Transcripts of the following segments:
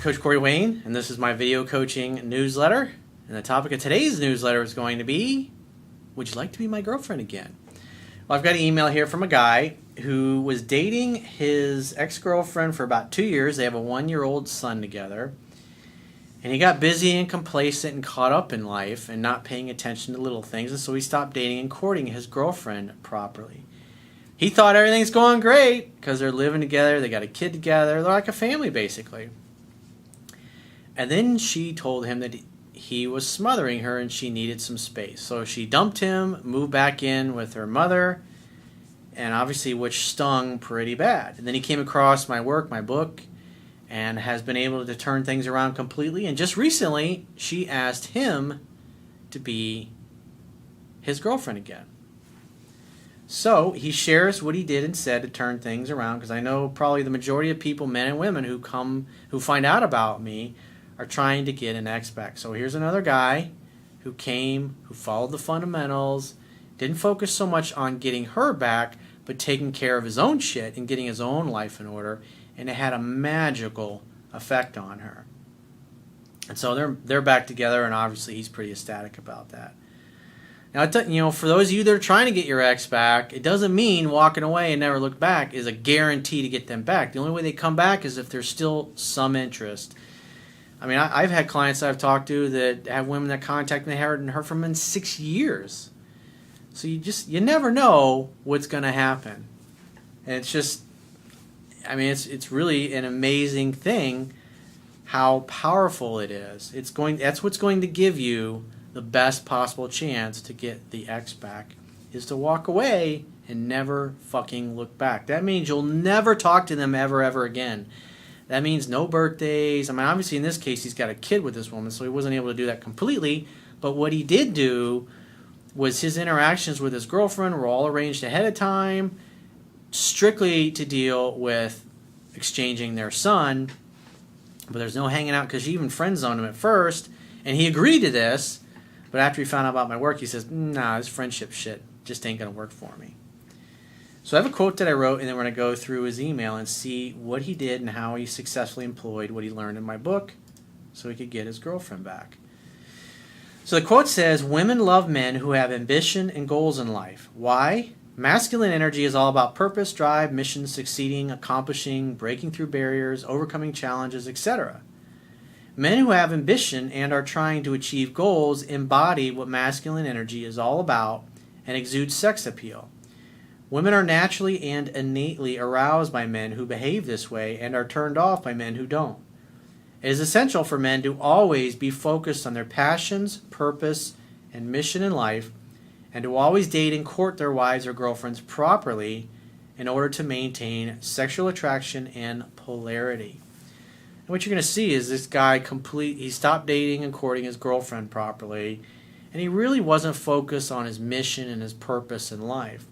Coach Corey Wayne, and this is my video coaching newsletter. And the topic of today's newsletter is going to be, would you like to be my girlfriend again? Well, I've got an email here from a guy who was dating his ex-girlfriend for about 2 years. They have a 1-year-old son together. And he got busy and complacent and caught up in life and not paying attention to little things. And so he stopped dating and courting his girlfriend properly. He thought everything's going great because they're living together. They got a kid together. They're like a family, basically. And then she told him that he was smothering her and she needed some space. So she dumped him, moved back in with her mother, and obviously which stung pretty bad. And then he came across my work, my book, and has been able to turn things around completely. And just recently, she asked him to be his girlfriend again. So he shares what he did and said to turn things around, because I know probably the majority of people, men and women, who find out about me are trying to get an ex back. So here's another guy who followed the fundamentals, didn't focus so much on getting her back, but taking care of his own shit and getting his own life in order, and it had a magical effect on her. And so they're back together, and obviously he's pretty ecstatic about that. Now, for those of you that are trying to get your ex back, it doesn't mean walking away and never look back is a guarantee to get them back. The only way they come back is if there's still some interest. I mean, I've had clients I've talked to that have women that contact me and haven't heard from them in 6 years. So you never know what's going to happen. And it's just, I mean, it's really an amazing thing how powerful it is. That's what's going to give you the best possible chance to get the ex back, is to walk away and never fucking look back. That means you'll never talk to them ever again. That means no birthdays. I mean, obviously in this case he's got a kid with this woman, so he wasn't able to do that completely. But what he did do was his interactions with his girlfriend were all arranged ahead of time, strictly to deal with exchanging their son. But there's no hanging out, because she even friend zoned him at first, and he agreed to this. But after he found out about my work, he says, nah, this friendship shit just ain't going to work for me. So I have a quote that I wrote, and then we're going to go through his email and see what he did and how he successfully employed what he learned in my book so he could get his girlfriend back. So the quote says, women love men who have ambition and goals in life. Why? Masculine energy is all about purpose, drive, mission, succeeding, accomplishing, breaking through barriers, overcoming challenges, etc. Men who have ambition and are trying to achieve goals embody what masculine energy is all about and exude sex appeal. Women are naturally and innately aroused by men who behave this way and are turned off by men who don't. It is essential for men to always be focused on their passions, purpose, and mission in life, and to always date and court their wives or girlfriends properly in order to maintain sexual attraction and polarity. And what you're going to see is this guy he stopped dating and courting his girlfriend properly, and he really wasn't focused on his mission and his purpose in life.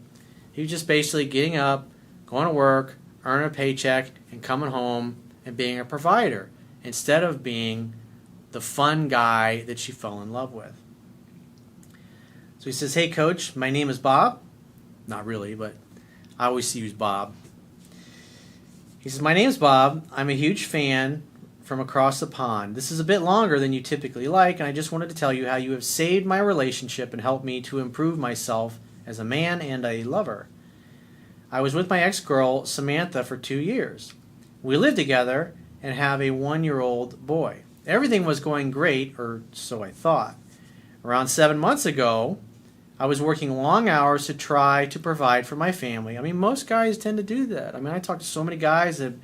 He was just basically getting up, going to work, earning a paycheck, and coming home and being a provider, instead of being the fun guy that she fell in love with. So he says, hey coach, my name is Bob. Not really, but I always use Bob. He says, my name's Bob. I'm a huge fan from across the pond. This is a bit longer than you typically like, and I just wanted to tell you how you have saved my relationship and helped me to improve myself as a man and a lover. I was with my ex-girl, Samantha, for 2 years. We lived together and have a 1-year-old boy. Everything was going great, or so I thought. Around 7 months ago, I was working long hours to try to provide for my family. I mean, most guys tend to do that. I mean, I talk to so many guys that have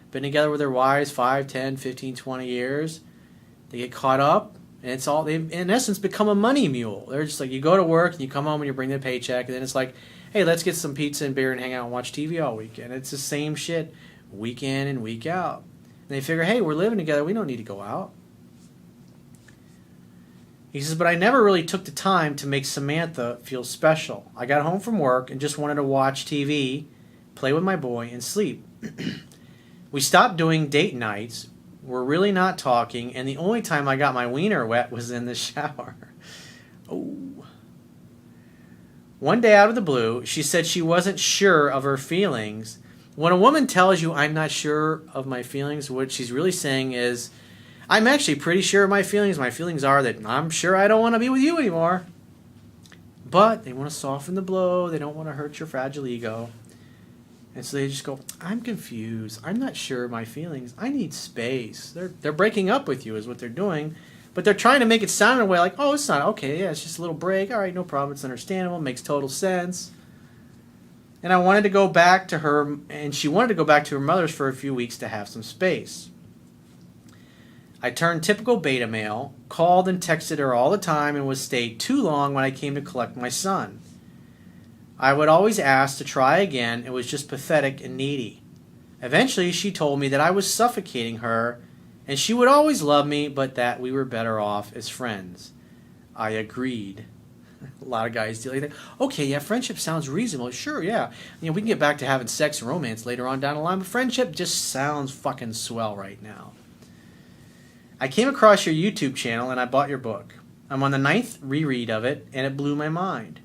been together with their wives 5, 10, 15, 20 years. They get caught up, and they've, in essence, become a money mule. They're just like, you go to work, and you come home, and you bring the paycheck, and then it's like, hey, let's get some pizza and beer and hang out and watch TV all weekend. It's the same shit week in and week out. And they figure, hey, we're living together. We don't need to go out. He says, but I never really took the time to make Samantha feel special. I got home from work and just wanted to watch TV, play with my boy, and sleep. We stopped doing date nights. We're really not talking, and the only time I got my wiener wet was in the shower. Oh. One day out of the blue, she said she wasn't sure of her feelings, When a woman tells you, I'm not sure of my feelings, what she's really saying is, I'm actually pretty sure of my feelings. My feelings are that I'm sure I don't want to be with you anymore. But they want to soften the blow. They don't want to hurt your fragile ego. And so they just go, I'm confused. I'm not sure of my feelings. I need space. They're breaking up with you is what they're doing. But they're trying to make it sound in a way like, oh, it's not okay. Yeah, it's just a little break. All right, no problem. It's understandable. Makes total sense. And I wanted to go back to her, and she wanted to go back to her mother's for a few weeks to have some space. I turned typical beta male, called and texted her all the time, and would stay too long when I came to collect my son. I would always ask to try again. It was just pathetic and needy. Eventually, she told me that I was suffocating her, and she would always love me, but that we were better off as friends. I agreed. A lot of guys do like that. Okay, yeah, friendship sounds reasonable. Sure, yeah. You know, we can get back to having sex and romance later on down the line, but friendship just sounds fucking swell right now. I came across your YouTube channel and I bought your book. I'm on the 9th reread of it, and it blew my mind.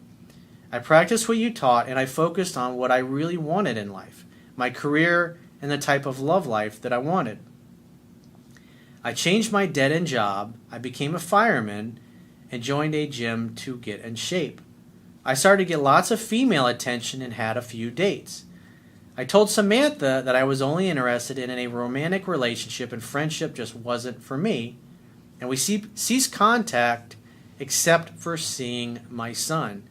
I practiced what you taught, and I focused on what I really wanted in life, my career, and the type of love life that I wanted. I changed my dead-end job, I became a fireman, and joined a gym to get in shape. I started to get lots of female attention and had a few dates. I told Samantha that I was only interested in a romantic relationship and friendship just wasn't for me, and we ceased contact except for seeing my son.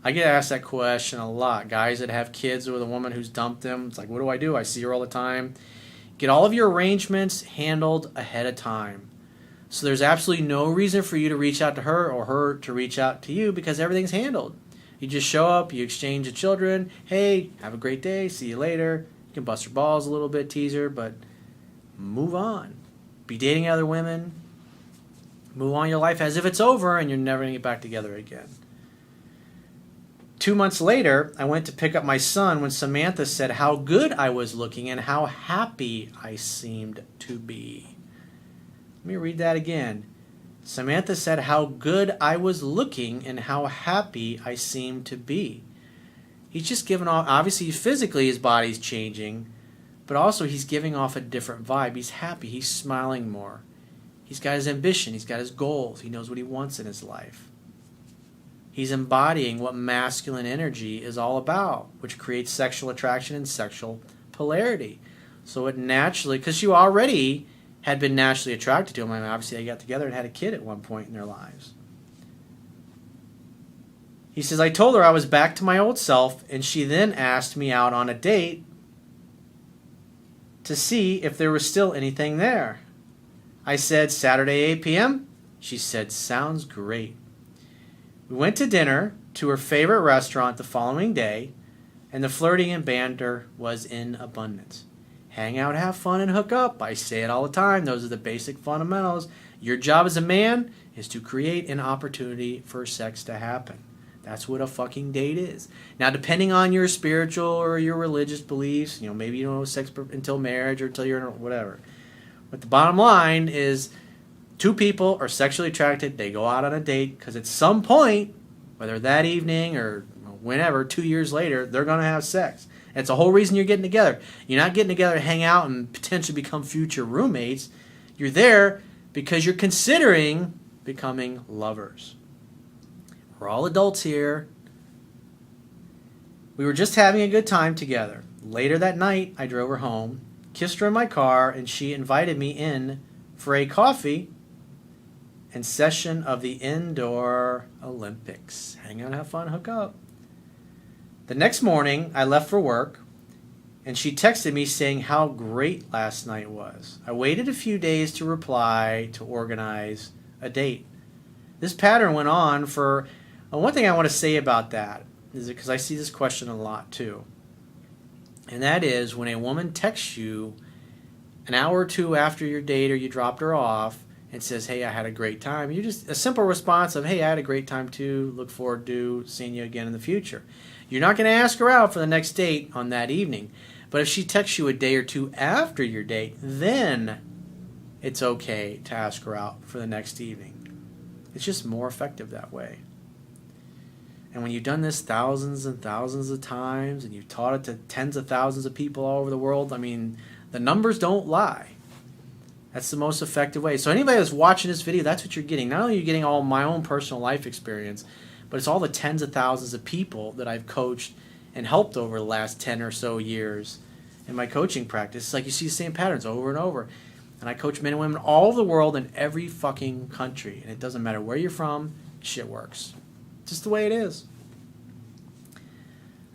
I get asked that question a lot. Guys that have kids with a woman who's dumped them, it's like, what do? I see her all the time. Get all of your arrangements handled ahead of time. So there's absolutely no reason for you to reach out to her or her to reach out to you because everything's handled. You just show up, you exchange the children. Hey, have a great day, see you later. You can bust her balls a little bit, tease her, but move on. Be dating other women. Move on your life as if it's over and you're never going to get back together again. 2 months later, I went to pick up my son when Samantha said how good I was looking and how happy I seemed to be. Let me read that again. Samantha said how good I was looking and how happy I seemed to be. He's just giving off, obviously physically his body's changing, but also he's giving off a different vibe. He's happy, he's smiling more. He's got his ambition, he's got his goals, he knows what he wants in his life. He's embodying what masculine energy is all about, which creates sexual attraction and sexual polarity. So it naturally, because you already had been naturally attracted to him. I mean, obviously they got together and had a kid at one point in their lives. He says, I told her I was back to my old self, and she then asked me out on a date to see if there was still anything there. I said, Saturday 8 p.m.? She said, sounds great. We went to dinner to her favorite restaurant the following day, and the flirting and banter was in abundance. Hang out, have fun, and hook up. I say it all the time. Those are the basic fundamentals. Your job as a man is to create an opportunity for sex to happen. That's what a fucking date is. Now, depending on your spiritual or your religious beliefs, maybe you don't have sex until marriage or until you're whatever. But the bottom line is two people are sexually attracted. They go out on a date because at some point, whether that evening or whenever, 2 years later, they're going to have sex. That's the whole reason you're getting together. You're not getting together to hang out and potentially become future roommates. You're there because you're considering becoming lovers. We're all adults here. We were just having a good time together. Later that night, I drove her home, kissed her in my car, and she invited me in for a coffee and session of the indoor Olympics. Hang out, have fun, hook up. The next morning, I left for work, and she texted me saying how great last night was. I waited a few days to reply to organize a date. This pattern went on for... one thing I want to say about that is because I see this question a lot too. And that is when a woman texts you an hour or two after your date or you dropped her off and says, hey, I had a great time. You just a simple response of, hey, I had a great time too. Look forward to seeing you again in the future. You're not going to ask her out for the next date on that evening. But if she texts you a day or two after your date, then it's okay to ask her out for the next evening. It's just more effective that way. And when you've done this thousands and thousands of times, and you've taught it to tens of thousands of people all over the world, I mean, the numbers don't lie. That's the most effective way. So anybody that's watching this video, that's what you're getting. Not only are you getting all my own personal life experience, but it's all the tens of thousands of people that I've coached and helped over the last 10 or so years in my coaching practice. It's like you see the same patterns over and over. And I coach men and women all over the world in every fucking country. And it doesn't matter where you're from, shit works. Just the way it is.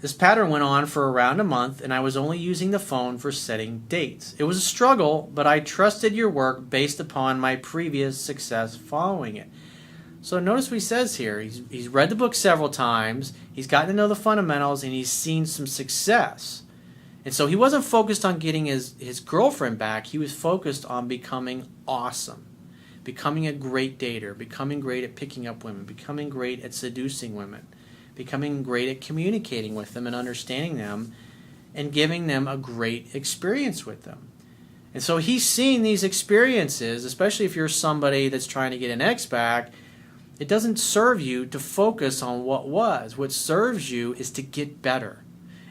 This pattern went on for around a month, and I was only using the phone for setting dates. It was a struggle, but I trusted your work based upon my previous success following it. So notice what he says here. He's read the book several times, he's gotten to know the fundamentals, and he's seen some success. And so he wasn't focused on getting his girlfriend back, he was focused on becoming awesome. Becoming a great dater, becoming great at picking up women, becoming great at seducing women, becoming great at communicating with them and understanding them and giving them a great experience with them. And so he's seen these experiences, especially if you're somebody that's trying to get an ex back. It doesn't serve you to focus on what was. What serves you is to get better.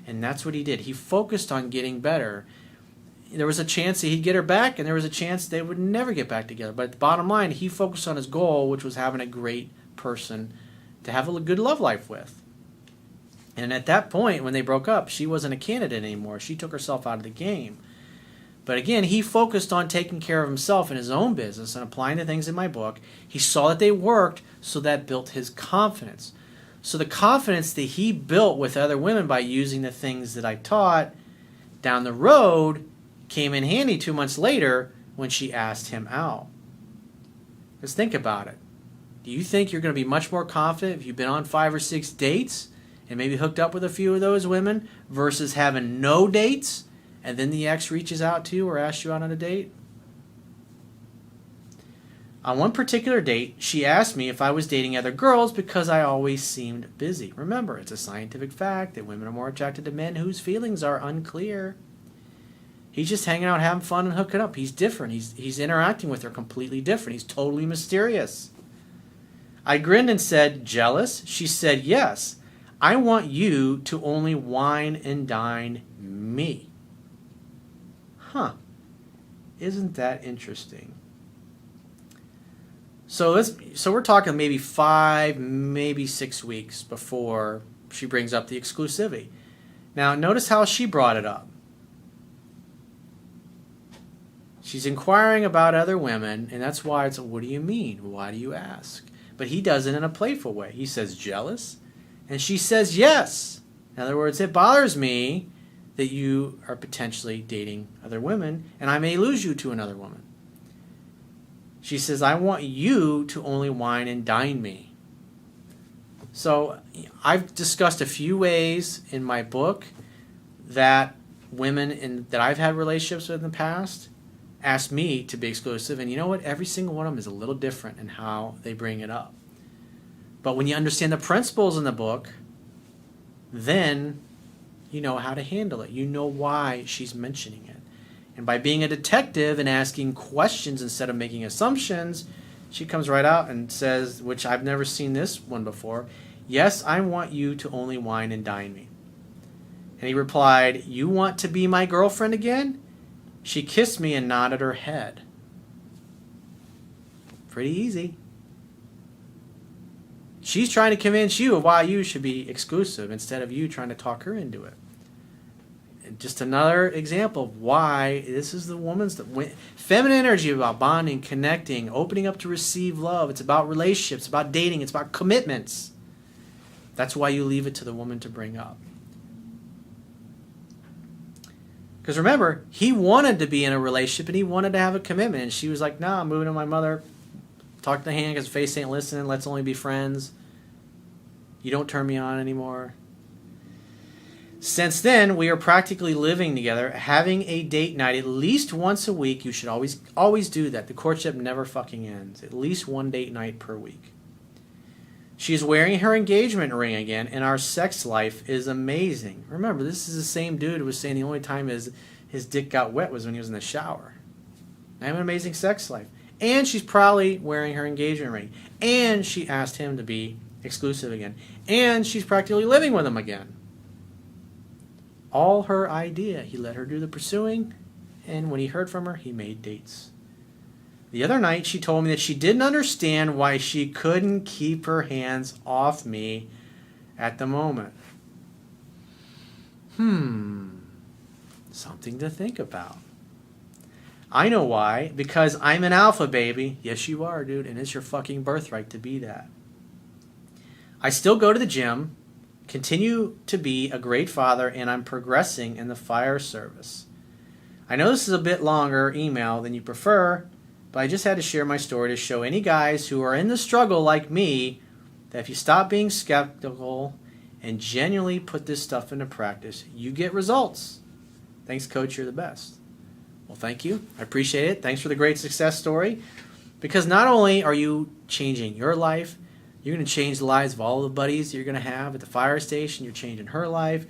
And that's what he did. He focused on getting better. There was a chance that he'd get her back, and there was a chance they would never get back together. But at the bottom line, he focused on his goal, which was having a great person to have a good love life with. And at that point, when they broke up, she wasn't a candidate anymore. She took herself out of the game. But again, he focused on taking care of himself in his own business and applying the things in my book. He saw that they worked, so that built his confidence. So the confidence that he built with other women by using the things that I taught down the road came in handy 2 months later when she asked him out. Just think about it. Do you think you're going to be much more confident if you've been on 5 or 6 dates and maybe hooked up with a few of those women versus having no dates and then the ex reaches out to you or asks you out on a date? On one particular date, she asked me if I was dating other girls because I always seemed busy. Remember, it's a scientific fact that women are more attracted to men whose feelings are unclear. He's just hanging out, having fun, and hooking up. He's different. He's interacting with her completely different. He's totally mysterious. I grinned and said, jealous? She said, yes. I want you to only wine and dine me. Huh. Isn't that interesting? So we're talking maybe 5, maybe 6 weeks before she brings up the exclusivity. Now, notice how she brought it up. She's inquiring about other women, and that's why it's, what do you mean? Why do you ask? But he does it in a playful way. He says, jealous? And she says, yes. In other words, it bothers me that you are potentially dating other women, and I may lose you to another woman. She says, I want you to only wine and dine me. So I've discussed a few ways in my book that women that I've had relationships with in the past ask me to be exclusive. And you know what? Every single one of them is a little different in how they bring it up. But when you understand the principles in the book, then you know how to handle it. You know why she's mentioning it. And by being a detective and asking questions instead of making assumptions, she comes right out and says, which I've never seen this one before, yes, I want you to only wine and dine me. And he replied, you want to be my girlfriend again? She kissed me and nodded her head. Pretty easy. She's trying to convince you of why you should be exclusive instead of you trying to talk her into it. Just another example of why this is the woman's feminine energy about bonding, connecting, opening up to receive love. It's about relationships, about dating, it's about commitments. That's why you leave it to the woman to bring up. Because remember, he wanted to be in a relationship and he wanted to have a commitment. And she was like, nah, I'm moving to my mother. Talk to the hand because face ain't listening. Let's only be friends. You don't turn me on anymore. Since then, we are practically living together, having a date night at least once a week. You should always do that. The courtship never fucking ends. At least one date night per week. She is wearing her engagement ring again, and our sex life is amazing. Remember, this is the same dude who was saying the only time his dick got wet was when he was in the shower. I have an amazing sex life. And she's probably wearing her engagement ring. And she asked him to be exclusive again. And she's practically living with him again. All her idea. He let her do the pursuing, and when he heard from her, he made dates. The other night, she told me that she didn't understand why she couldn't keep her hands off me at the moment. Something to think about. I know why. Because I'm an alpha, baby. Yes, you are, dude. And it's your fucking birthright to be that. I still go to the gym, continue to be a great father, and I'm progressing in the fire service. I know this is a bit longer email than you prefer, but I just had to share my story to show any guys who are in the struggle like me that if you stop being skeptical and genuinely put this stuff into practice, you get results. Thanks, Coach. You're the best. Well, thank you. I appreciate it. Thanks for the great success story. Because not only are you changing your life, you're going to change the lives of all the buddies you're going to have at the fire station. You're changing her life.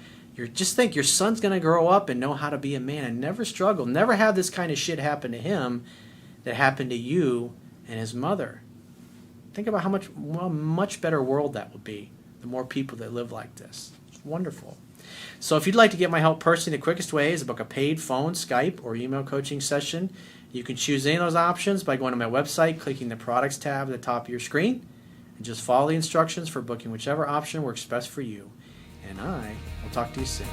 Just think your son's going to grow up and know how to be a man and never struggle, never have this kind of shit happen to him that happened to you and his mother. Think about how much better world that would be. The more people that live like this. It's wonderful. So if you'd like to get my help personally, the quickest way is to book a paid phone, Skype, or email coaching session. You can choose any of those options by going to my website, clicking the products tab at the top of your screen, and just follow the instructions for booking whichever option works best for you. And I will talk to you soon.